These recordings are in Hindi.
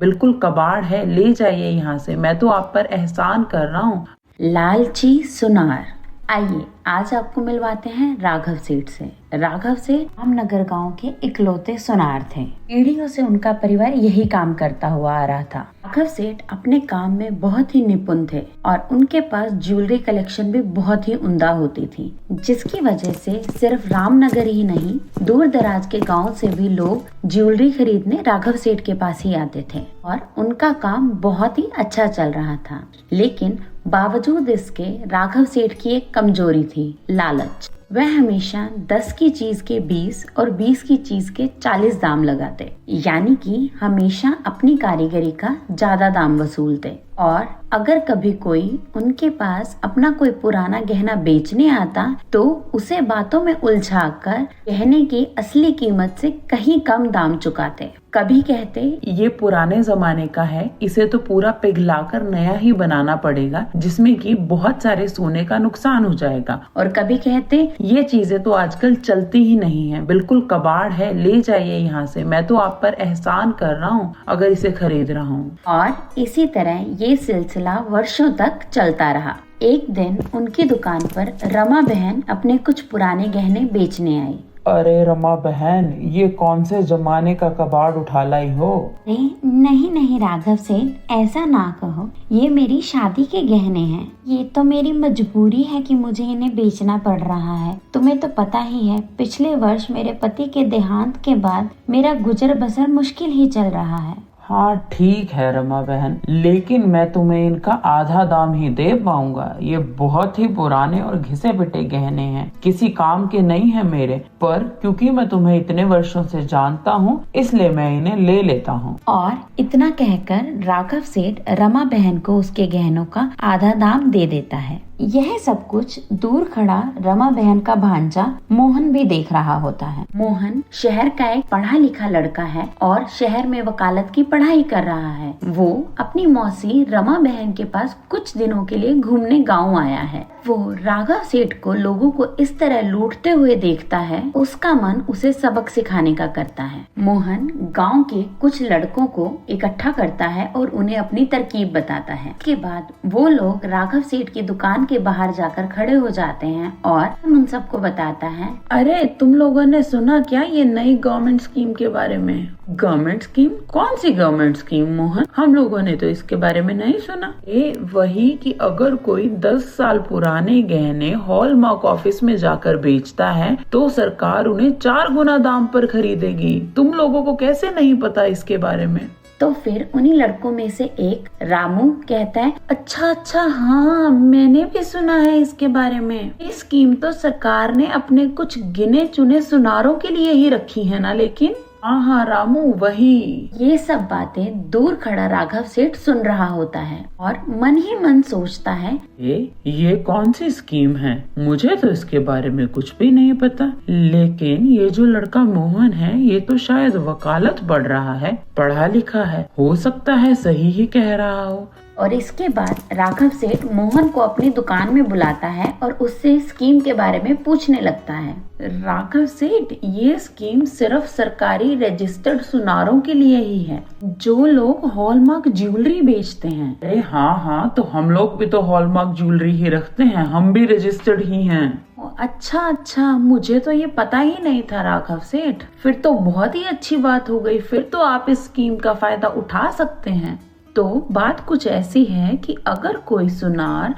बिल्कुल कबाड़ है, ले जाइए यहाँ से, मैं तो आप पर एहसान कर रहा हूँ। लालची सुनार। आइए आज आपको मिलवाते हैं राघव सेठ से। राघव सेठ रामनगर गांव के इकलौते सुनार थे। पीढ़ियों से उनका परिवार यही काम करता हुआ आ रहा था। राघव सेठ अपने काम में बहुत ही निपुण थे और उनके पास ज्वेलरी कलेक्शन भी बहुत ही उम्दा होती थी, जिसकी वजह से सिर्फ रामनगर ही नहीं, दूर दराज के गाँव से भी लोग ज्वेलरी खरीदने राघव सेठ के पास ही आते थे और उनका काम बहुत ही अच्छा चल रहा था। लेकिन बावजूद इसके राघव सेठ की एक कमजोरी थी, लालच। वह हमेशा 10 की चीज के 20 और 20 की चीज के 40 दाम लगाते, यानी कि हमेशा अपनी कारीगरी का ज्यादा दाम वसूलते। और अगर कभी कोई उनके पास अपना कोई पुराना गहना बेचने आता तो उसे बातों में उलझाकर गहने की असली कीमत से कहीं कम दाम चुकाते। कभी कहते ये पुराने जमाने का है, इसे तो पूरा पिघलाकर नया ही बनाना पड़ेगा, जिसमें कि बहुत सारे सोने का नुकसान हो जाएगा। और कभी कहते ये चीजें तो आजकल चलती ही नहीं है, बिल्कुल कबाड़ है, ले जाइए यहाँ से, मैं तो आप पर एहसान कर रहा हूँ अगर इसे खरीद रहा हूँ। और इसी तरह ये सिलसिला वर्षों तक चलता रहा। एक दिन उनकी दुकान पर रमा बहन अपने कुछ पुराने गहने बेचने आई। अरे रमा बहन, ये कौन से जमाने का कबाड़ उठा लाई हो? नहीं नहीं राघव सेठ, ऐसा ना कहो, ये मेरी शादी के गहने हैं। ये तो मेरी मजबूरी है कि मुझे इन्हें बेचना पड़ रहा है। तुम्हें तो पता ही है, पिछले वर्ष मेरे पति के देहांत के बाद मेरा गुजर बसर मुश्किल ही चल रहा है। हाँ ठीक है रमा बहन, लेकिन मैं तुम्हें इनका आधा दाम ही दे पाऊंगा। ये बहुत ही पुराने और घिसे पिटे गहने हैं, किसी काम के नहीं है मेरे, पर क्योंकि मैं तुम्हें इतने वर्षों से जानता हूँ इसलिए मैं इन्हें ले लेता हूँ। और इतना कहकर राघव सेठ रमा बहन को उसके गहनों का आधा दाम दे देता है। यह सब कुछ दूर खड़ा रमा बहन का भांजा मोहन भी देख रहा होता है। मोहन शहर का एक पढ़ा लिखा लड़का है और शहर में वकालत की पढ़ाई कर रहा है। वो अपनी मौसी रमा बहन के पास कुछ दिनों के लिए घूमने गाँव आया है। वो राघव सेठ को लोगों को इस तरह लूटते हुए देखता है, उसका मन उसे सबक सिखाने का करता है। मोहन गांव के कुछ लड़कों को इकट्ठा करता है और उन्हें अपनी तरकीब बताता है। इसके बाद वो लोग राघव सेठ की दुकान के बाहर जाकर खड़े हो जाते हैं और उन सबको बताता है, अरे तुम लोगों ने सुना क्या ये नई गवर्नमेंट स्कीम के बारे में? Government scheme? कौन सी गवर्नमेंट स्कीम मोहन? हम लोगों ने तो इसके बारे में नहीं सुना। ये वही कि अगर कोई 10 साल पुराने गहने हॉलमार्क ऑफिस में जाकर बेचता है तो सरकार उन्हें 4 गुना दाम पर खरीदेगी। तुम लोगों को कैसे नहीं पता इसके बारे में? तो फिर उन्हीं लड़कों में से एक रामू कहता है, अच्छा हाँ, मैंने भी सुना है इसके बारे में। ये स्कीम तो सरकार ने अपने कुछ गिने चुने सुनारों के लिए ही रखी है ना? लेकिन हाँ रामू, वही। ये सब बातें दूर खड़ा राघव सेठ सुन रहा होता है और मन ही मन सोचता है, ये कौन सी स्कीम है? मुझे तो इसके बारे में कुछ भी नहीं पता। लेकिन ये जो लड़का मोहन है, ये तो शायद वकालत पढ़ रहा है, पढ़ा लिखा है, हो सकता है सही ही कह रहा हो। और इसके बाद राघव सेठ मोहन को अपनी दुकान में बुलाता है और उससे स्कीम के बारे में पूछने लगता है। राघव सेठ, ये स्कीम सिर्फ सरकारी रजिस्टर्ड सुनारों के लिए ही है, जो लोग हॉलमार्क ज्वेलरी बेचते हैं। अरे हाँ, तो हम लोग भी तो हॉलमार्क ज्वेलरी ही रखते हैं, हम भी रजिस्टर्ड ही हैं। अच्छा, मुझे तो ये पता ही नहीं था राघव सेठ। फिर तो बहुत ही अच्छी बात हो गई, फिर तो आप इस स्कीम का फायदा उठा सकते हैं। तो बात कुछ ऐसी है कि अगर कोई सुनार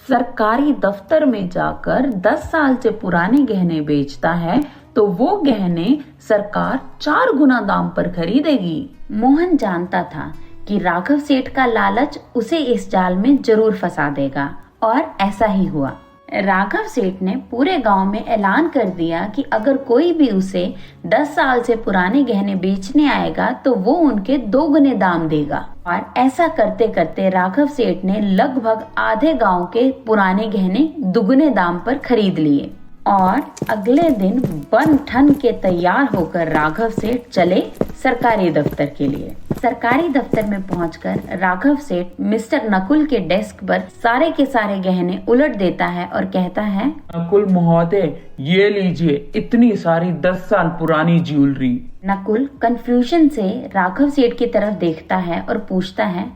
सरकारी दफ्तर में जाकर 10 साल से पुराने गहने बेचता है तो वो गहने सरकार 4 गुना दाम पर खरीदेगी। मोहन जानता था कि राघव सेठ का लालच उसे इस जाल में जरूर फंसा देगा और ऐसा ही हुआ। राघव सेठ ने पूरे गांव में ऐलान कर दिया कि अगर कोई भी उसे 10 साल से पुराने गहने बेचने आएगा तो वो उनके 2 गुने दाम देगा। और ऐसा करते करते राघव सेठ ने लगभग आधे गांव के पुराने गहने दुगने दाम पर खरीद लिए। और अगले दिन बन ठन के तैयार होकर राघव सेठ चले सरकारी दफ्तर के लिए। सरकारी दफ्तर में पहुंचकर राघव सेठ मिस्टर नकुल के डेस्क पर सारे के सारे गहने उलट देता है और कहता है, नकुल महोदय, ये लीजिए इतनी सारी 10 साल पुरानी ज्वेलरी। नकुल कंफ्यूजन से राघव सेठ की तरफ देखता है और पूछता है,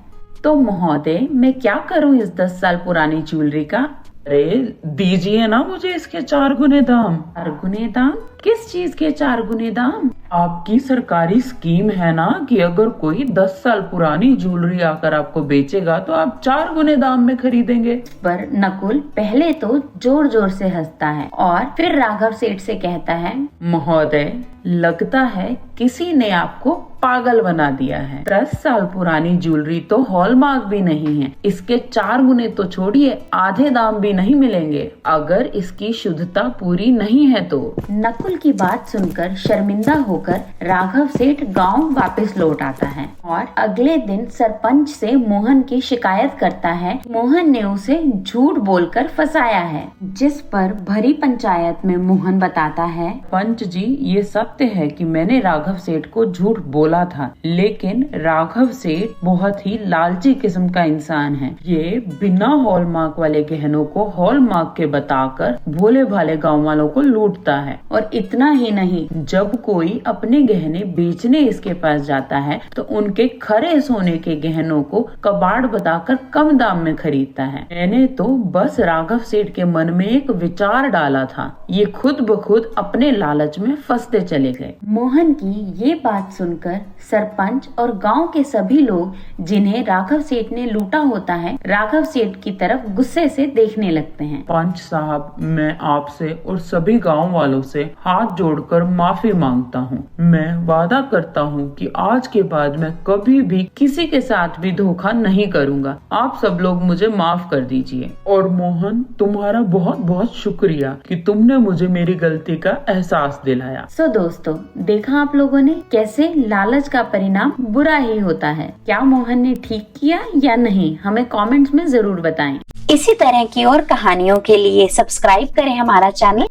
तो महोदय मैं क्या करूं इस 10 साल पुरानी ज्वेलरी का? अरे दीजिए ना मुझे इसके 4 गुने दाम। 4 गुने दाम? किस चीज के 4 गुने दाम? आपकी सरकारी स्कीम है ना कि अगर कोई 10 साल पुरानी ज्वेलरी आकर आपको बेचेगा तो आप 4 गुने दाम में खरीदेंगे। पर नकुल पहले तो जोर जोर से हंसता है और फिर राघव सेठ से कहता है, महोदय लगता है किसी ने आपको पागल बना दिया है। 10 साल पुरानी ज्वेलरी तो हॉलमार्क भी नहीं है। इसके 4 गुने तो छोड़िए, आधे दाम भी नहीं मिलेंगे अगर इसकी शुद्धता पूरी नहीं है तो। नकुल की बात सुनकर शर्मिंदा होकर राघव सेठ गांव वापस लौट आता है और अगले दिन सरपंच से मोहन की शिकायत करता है। मोहन ने उसे झूठ बोलकर फंसाया है, जिस पर भरी पंचायत में मोहन बताता है, पंच जी ये सत्य है कि मैंने राघव सेठ को झूठ बोला था, लेकिन राघव सेठ बहुत ही लालची किस्म का इंसान है। ये बिना हॉलमार्क वाले गहनों को हॉलमार्क के बताकर भोले भाले गाँव वालों को लूटता है। और इतना ही नहीं, जब कोई अपने गहने बेचने इसके पास जाता है तो उनके खरे सोने के गहनों को कबाड़ बताकर कम दाम में खरीदता है। मैंने तो बस राघव सेठ के मन में एक विचार डाला था, ये खुद ब खुद अपने लालच में फंसते चले गए। मोहन की ये बात सुनकर सरपंच और गांव के सभी लोग, जिन्हें राघव सेठ ने लूटा होता है, राघव सेठ की तरफ गुस्से से देखने लगते हैं। पंच साहब, मैं आपसे और सभी गांव वालों से हाथ जोड़कर माफी मांगता हूँ। मैं वादा करता हूँ कि आज के बाद मैं कभी भी किसी के साथ भी धोखा नहीं करूँगा। आप सब लोग मुझे माफ कर दीजिए। और मोहन, तुम्हारा बहुत बहुत शुक्रिया कि तुमने मुझे मेरी गलती का एहसास दिलाया। सो दोस्तों, देखा आप लोगों ने कैसे लालच का परिणाम बुरा ही होता है। क्या मोहन ने ठीक किया या नहीं, हमें कमेंट्स में जरूर बताएं। इसी तरह की और कहानियों के लिए सब्सक्राइब करें हमारा चैनल।